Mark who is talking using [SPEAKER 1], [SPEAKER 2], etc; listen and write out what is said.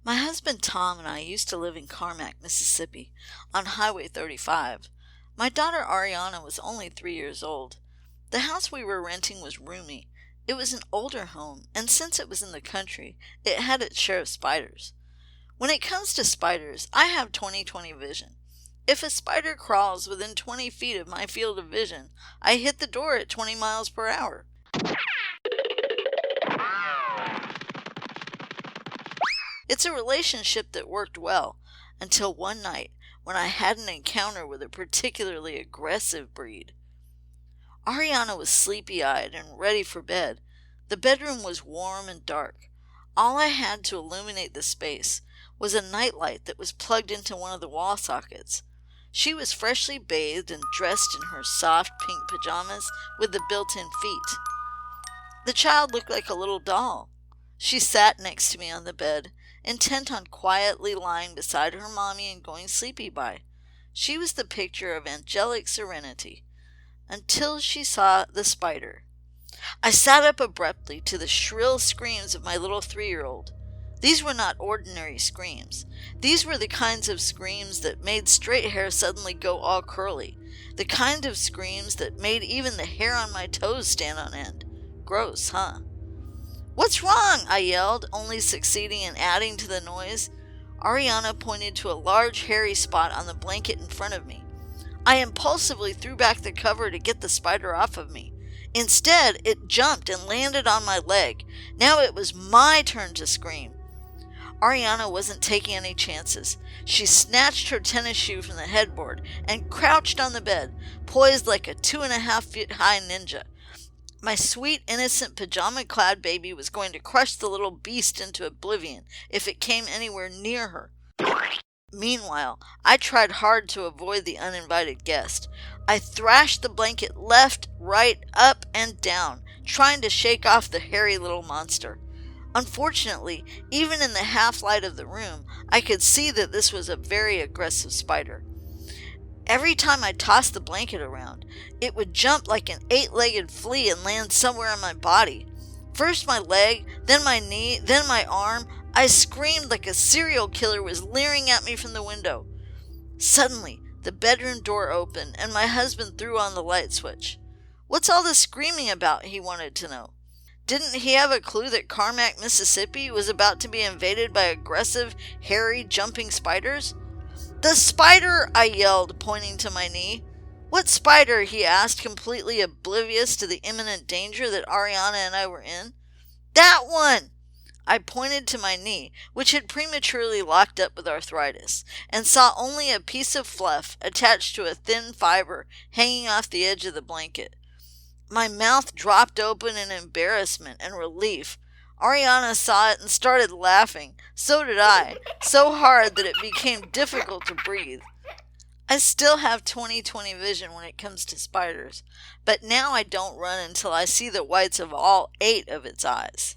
[SPEAKER 1] My husband Tom and I used to live in Carmack, Mississippi, on Highway 35. My daughter Ariana was only 3 years old. The house we were renting was roomy. It was an older home, and since it was in the country, it had its share of spiders. When it comes to spiders, I have 20/20 vision. If a spider crawls within 20 feet of my field of vision, I hit the door at 20 miles per hour. It's a relationship that worked well until one night when I had an encounter with a particularly aggressive breed. Ariana was sleepy-eyed and ready for bed. The bedroom was warm and dark. All I had to illuminate the space was a nightlight that was plugged into one of the wall sockets. She was freshly bathed and dressed in her soft pink pajamas with the built-in feet. The child looked like a little doll. She sat next to me on the bed, intent on quietly lying beside her mommy and going sleepy by. She was the picture of angelic serenity, until she saw the spider. I sat up abruptly to the shrill screams of my little 3-year-old. These were not ordinary screams. These were the kinds of screams that made straight hair suddenly go all curly, the kind of screams that made even the hair on my toes stand on end. Gross, huh? "What's wrong?" I yelled, only succeeding in adding to the noise. Ariana pointed to a large hairy spot on the blanket in front of me. I impulsively threw back the cover to get the spider off of me. Instead, it jumped and landed on my leg. Now it was my turn to scream. Ariana wasn't taking any chances. She snatched her tennis shoe from the headboard and crouched on the bed, poised like a 2.5-foot high ninja. My sweet, innocent, pajama-clad baby was going to crush the little beast into oblivion if it came anywhere near her. Meanwhile, I tried hard to avoid the uninvited guest. I thrashed the blanket left, right, up, and down, trying to shake off the hairy little monster. Unfortunately, even in the half-light of the room, I could see that this was a very aggressive spider. Every time I tossed the blanket around, it would jump like an 8-legged flea and land somewhere on my body. First my leg, then my knee, then my arm. I screamed like a serial killer was leering at me from the window. Suddenly, the bedroom door opened and my husband threw on the light switch. "What's all this screaming about?" he wanted to know. Didn't he have a clue that Carmack, Mississippi was about to be invaded by aggressive, hairy, jumping spiders? "The spider!" I yelled, pointing to my knee. "What spider?" he asked, completely oblivious to the imminent danger that Ariana and I were in. "That one!" I pointed to my knee, which had prematurely locked up with arthritis, and saw only a piece of fluff attached to a thin fiber hanging off the edge of the blanket. My mouth dropped open in embarrassment and relief. Ariana saw it and started laughing. So did I, so hard that it became difficult to breathe. I still have 20/20 vision when it comes to spiders, but now I don't run until I see the whites of all 8 of its eyes.